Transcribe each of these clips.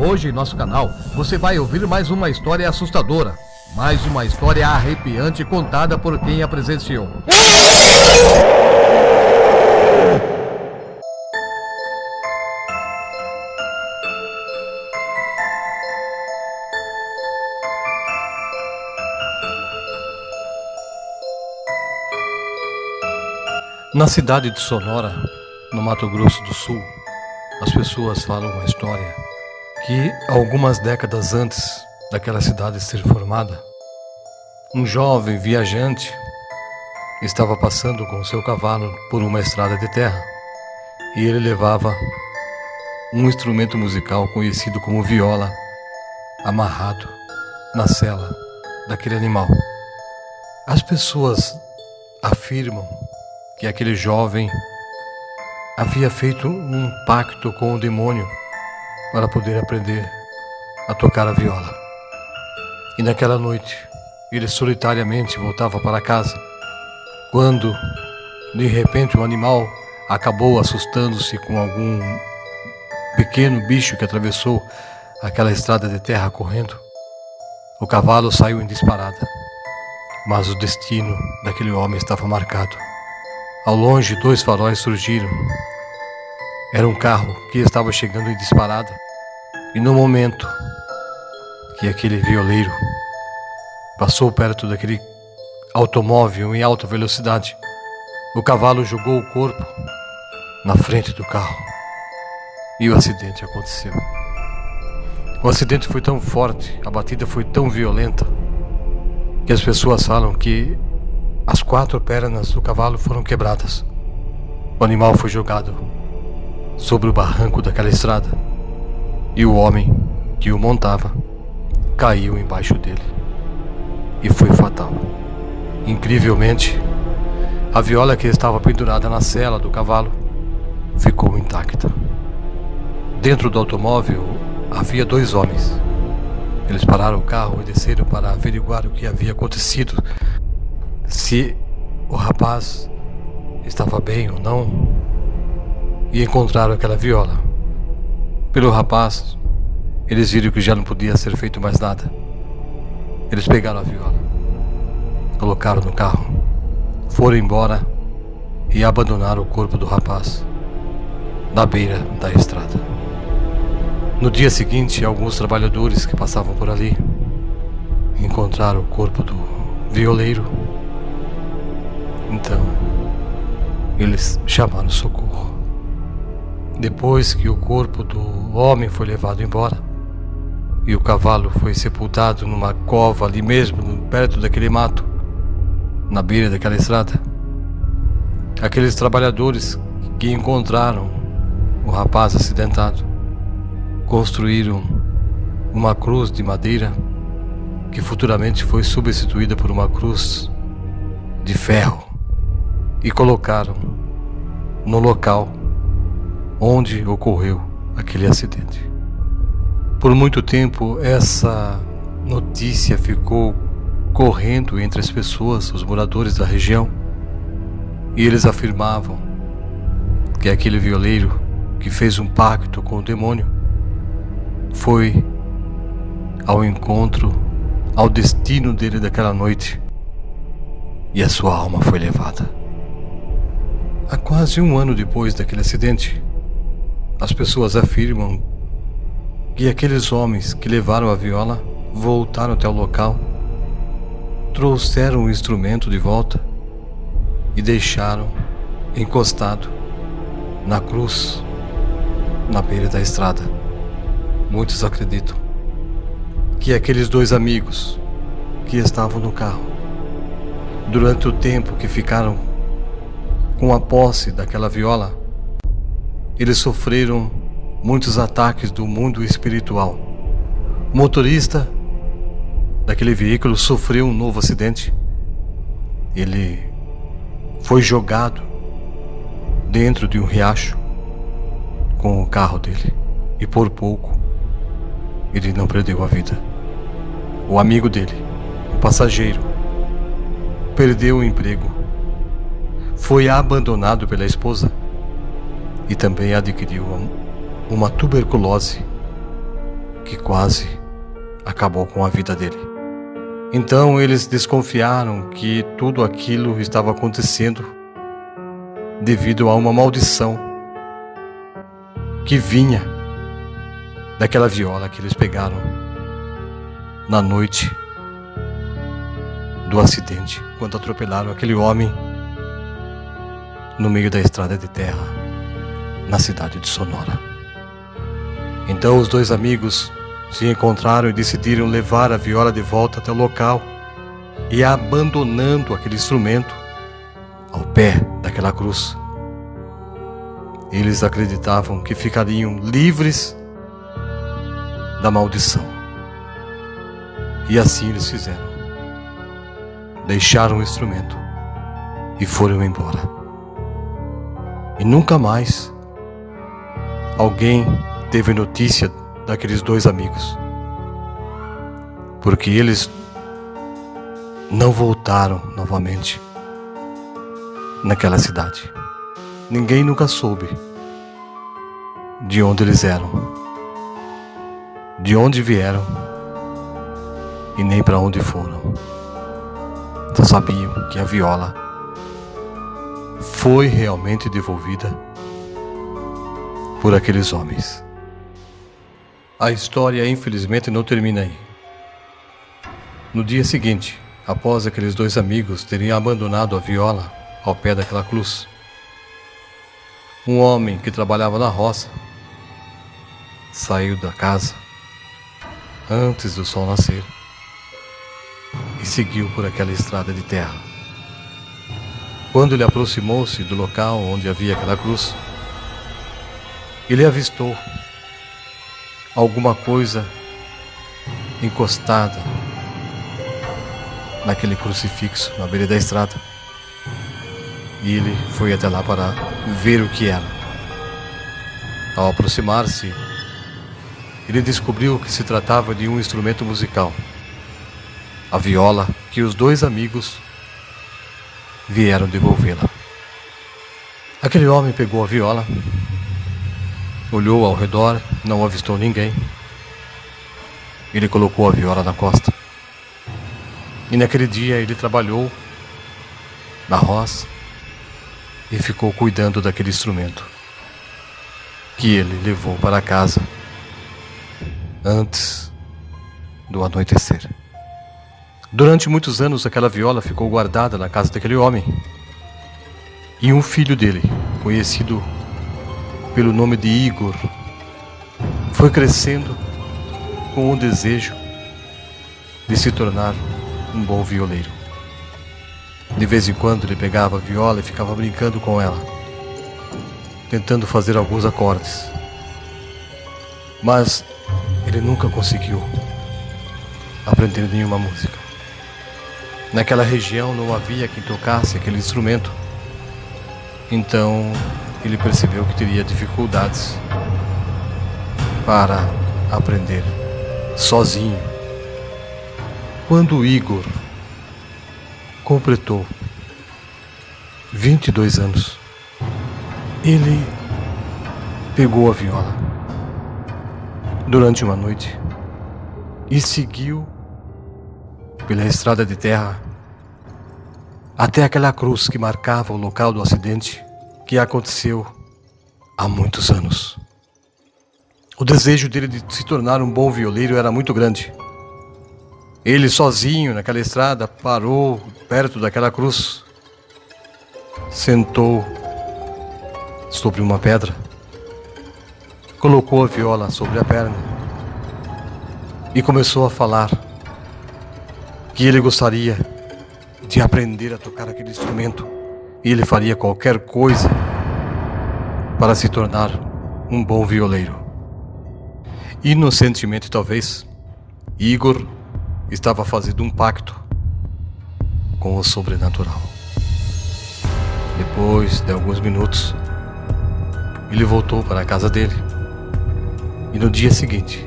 Hoje em nosso canal você vai ouvir mais uma história assustadora, mais uma história arrepiante contada por quem a presenciou. Na cidade de Sonora, no Mato Grosso do Sul, as pessoas falam uma história que, algumas décadas antes daquela cidade ser formada, um jovem viajante estava passando com seu cavalo por uma estrada de terra e ele levava um instrumento musical conhecido como viola amarrado na sela daquele animal. As pessoas afirmam que aquele jovem havia feito um pacto com o demônio para poder aprender a tocar a viola. E naquela noite, ele solitariamente voltava para casa, quando, de repente, o animal acabou assustando-se com algum pequeno bicho que atravessou aquela estrada de terra correndo. O cavalo saiu em disparada, mas o destino daquele homem estava marcado. Ao longe, 2 faróis surgiram. Era um carro que estava chegando em disparada. E no momento que aquele violeiro passou perto daquele automóvel em alta velocidade, o cavalo jogou o corpo na frente do carro. E o acidente aconteceu. O acidente foi tão forte, a batida foi tão violenta, que as pessoas falam que as 4 pernas do cavalo foram quebradas. O animal foi jogado sobre o barranco daquela estrada e o homem que o montava caiu embaixo dele e foi fatal. Incrivelmente, a viola que estava pendurada na sela do cavalo ficou intacta. Dentro do automóvel havia 2 homens. Eles pararam o carro e desceram para averiguar o que havia acontecido, se o rapaz estava bem ou não, e encontraram aquela viola. Pelo rapaz, eles viram que já não podia ser feito mais nada. Eles pegaram a viola, colocaram no carro, foram embora e abandonaram o corpo do rapaz na beira da estrada. No dia seguinte, alguns trabalhadores que passavam por ali encontraram o corpo do violeiro. Então, eles chamaram socorro. Depois que o corpo do homem foi levado embora e o cavalo foi sepultado numa cova ali mesmo, perto daquele mato, na beira daquela estrada, aqueles trabalhadores que encontraram o rapaz acidentado construíram uma cruz de madeira que futuramente foi substituída por uma cruz de ferro e colocaram no local onde ocorreu aquele acidente. Por muito tempo essa notícia ficou correndo entre as pessoas, os moradores da região, e eles afirmavam que aquele violeiro que fez um pacto com o demônio foi ao encontro, ao destino dele daquela noite, e a sua alma foi levada. Há quase 1 ano depois daquele acidente, as pessoas afirmam que aqueles homens que levaram a viola voltaram até o local, trouxeram o instrumento de volta e deixaram encostado na cruz, na beira da estrada. Muitos acreditam que aqueles 2 amigos que estavam no carro, durante o tempo que ficaram com a posse daquela viola, eles sofreram muitos ataques do mundo espiritual. O motorista daquele veículo sofreu um novo acidente. Ele foi jogado dentro de um riacho com o carro dele e por pouco ele não perdeu a vida. O amigo dele, o passageiro, perdeu o emprego, foi abandonado pela esposa e também adquiriu uma tuberculose que quase acabou com a vida dele. Então eles desconfiaram que tudo aquilo estava acontecendo devido a uma maldição que vinha daquela viola que eles pegaram na noite do acidente, quando atropelaram aquele homem no meio da estrada de terra na cidade de Sonora. Então os dois amigos se encontraram e decidiram levar a viola de volta até o local e, abandonando aquele instrumento ao pé daquela cruz, eles acreditavam que ficariam livres da maldição. E assim eles fizeram. Deixaram o instrumento e foram embora. E nunca mais alguém teve notícia daqueles dois amigos, porque eles não voltaram novamente naquela cidade. Ninguém nunca soube de onde eles eram, de onde vieram e nem para onde foram. Só sabiam que a viola foi realmente devolvida por aqueles homens. A história, infelizmente, não termina aí. No dia seguinte, após aqueles dois amigos terem abandonado a viola ao pé daquela cruz, um homem que trabalhava na roça saiu da casa antes do sol nascer e seguiu por aquela estrada de terra. Quando ele aproximou-se do local onde havia aquela cruz, ele avistou alguma coisa encostada naquele crucifixo na beira da estrada. E ele foi até lá para ver o que era. Ao aproximar-se, ele descobriu que se tratava de um instrumento musical, a viola que os dois amigos vieram devolvê-la. Aquele homem pegou a viola, olhou ao redor, não avistou ninguém. Ele colocou a viola na costa. E naquele dia ele trabalhou na roça e ficou cuidando daquele instrumento que ele levou para casa antes do anoitecer. Durante muitos anos aquela viola ficou guardada na casa daquele homem. E um filho dele, conhecido pelo nome de Igor, foi crescendo com o desejo de se tornar um bom violeiro. De vez em quando ele pegava a viola e ficava brincando com ela, tentando fazer alguns acordes. Mas ele nunca conseguiu aprender nenhuma música. Naquela região não havia quem tocasse aquele instrumento. Então ele percebeu que teria dificuldades para aprender sozinho. Quando Igor completou 22 anos, ele pegou a viola durante uma noite e seguiu pela estrada de terra até aquela cruz que marcava o local do acidente que aconteceu há muitos anos. O desejo dele de se tornar um bom violeiro era muito grande. Ele sozinho naquela estrada parou perto daquela cruz, sentou sobre uma pedra, colocou a viola sobre a perna e começou a falar que ele gostaria de aprender a tocar aquele instrumento e ele faria qualquer coisa para se tornar um bom violeiro. Inocentemente, talvez, Igor estava fazendo um pacto com o sobrenatural. Depois de alguns minutos, ele voltou para a casa dele. E no dia seguinte,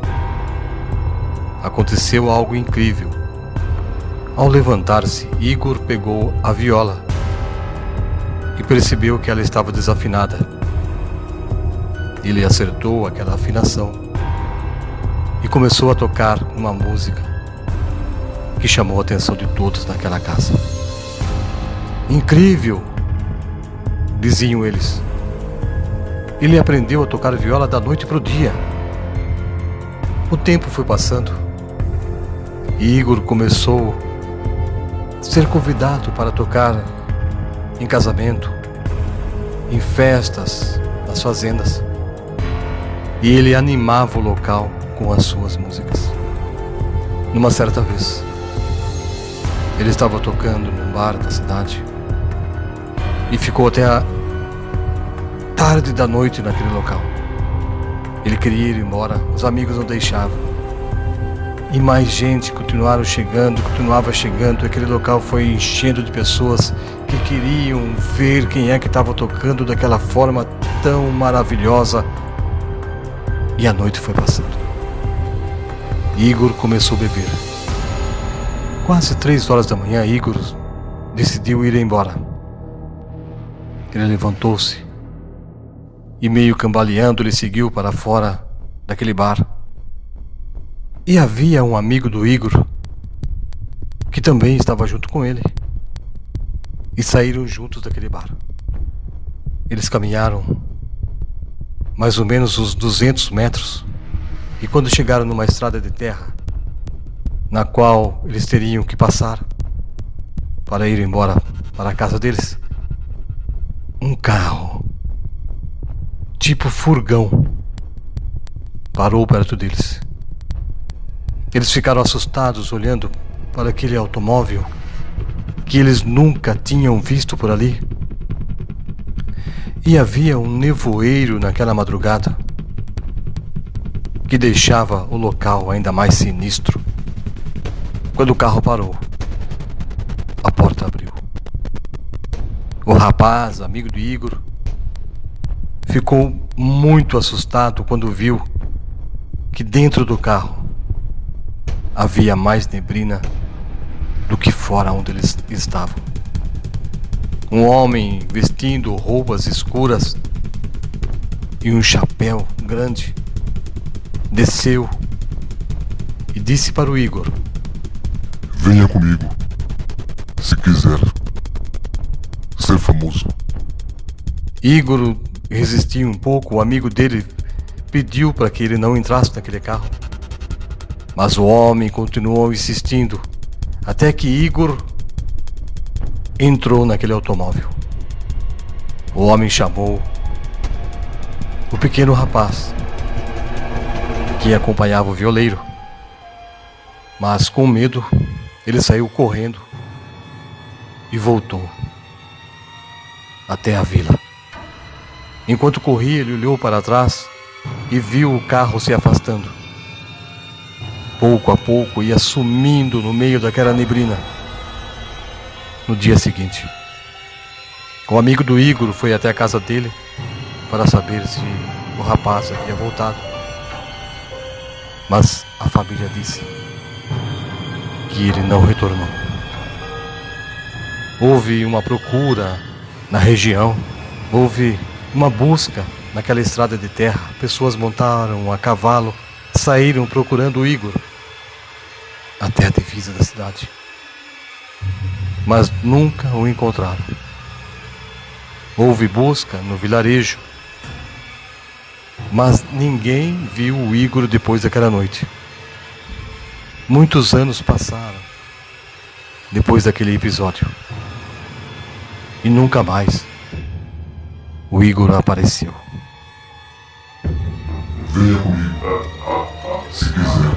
aconteceu algo incrível. Ao levantar-se, Igor pegou a viola e percebeu que ela estava desafinada. Ele acertou aquela afinação e começou a tocar uma música que chamou a atenção de todos naquela casa. Incrível! Diziam eles. Ele aprendeu a tocar viola da noite para o dia. O tempo foi passando e Igor começou a ser convidado para tocar em casamento, em festas, nas fazendas. E ele animava o local com as suas músicas. Numa certa vez, ele estava tocando num bar da cidade e ficou até a tarde da noite naquele local. Ele queria ir embora, os amigos não deixavam. E mais gente continuava chegando, e aquele local foi enchendo de pessoas que queriam ver quem é que estava tocando daquela forma tão maravilhosa. E a noite foi passando. Igor começou a beber. Quase 3 horas da manhã, Igor decidiu ir embora. Ele levantou-se e, meio cambaleando, ele seguiu para fora daquele bar. E havia um amigo do Igor que também estava junto com ele. E saíram juntos daquele bar. Eles caminharam mais ou menos uns 200 metros. E quando chegaram numa estrada de terra, na qual eles teriam que passar para ir embora para a casa deles, um carro, tipo furgão, parou perto deles. Eles ficaram assustados olhando para aquele automóvel que eles nunca tinham visto por ali. E havia um nevoeiro naquela madrugada que deixava o local ainda mais sinistro. Quando o carro parou, a porta abriu. O rapaz, amigo de Igor, ficou muito assustado quando viu que dentro do carro havia mais neblina do que fora onde eles estavam. Um homem vestindo roupas escuras e um chapéu grande desceu e disse para o Igor: venha comigo, se quiser ser famoso. Igor resistiu um pouco. O amigo dele pediu para que ele não entrasse naquele carro, mas o homem continuou insistindo, até que Igor entrou naquele automóvel. O homem chamou o pequeno rapaz que acompanhava o violeiro, mas com medo ele saiu correndo e voltou até a vila. Enquanto corria, ele olhou para trás e viu o carro se afastando. Pouco a pouco ia sumindo no meio daquela neblina. No dia seguinte, o amigo do Igor foi até a casa dele para saber se o rapaz havia voltado. Mas a família disse que ele não retornou. Houve uma procura na região, houve uma busca naquela estrada de terra. Pessoas montaram a cavalo, saíram procurando o Igor até a divisa da cidade, mas nunca o encontraram. Houve busca no vilarejo, mas ninguém viu o Igor depois daquela noite. Muitos anos passaram depois daquele episódio e nunca mais o Igor apareceu. Venha comigo, se quiser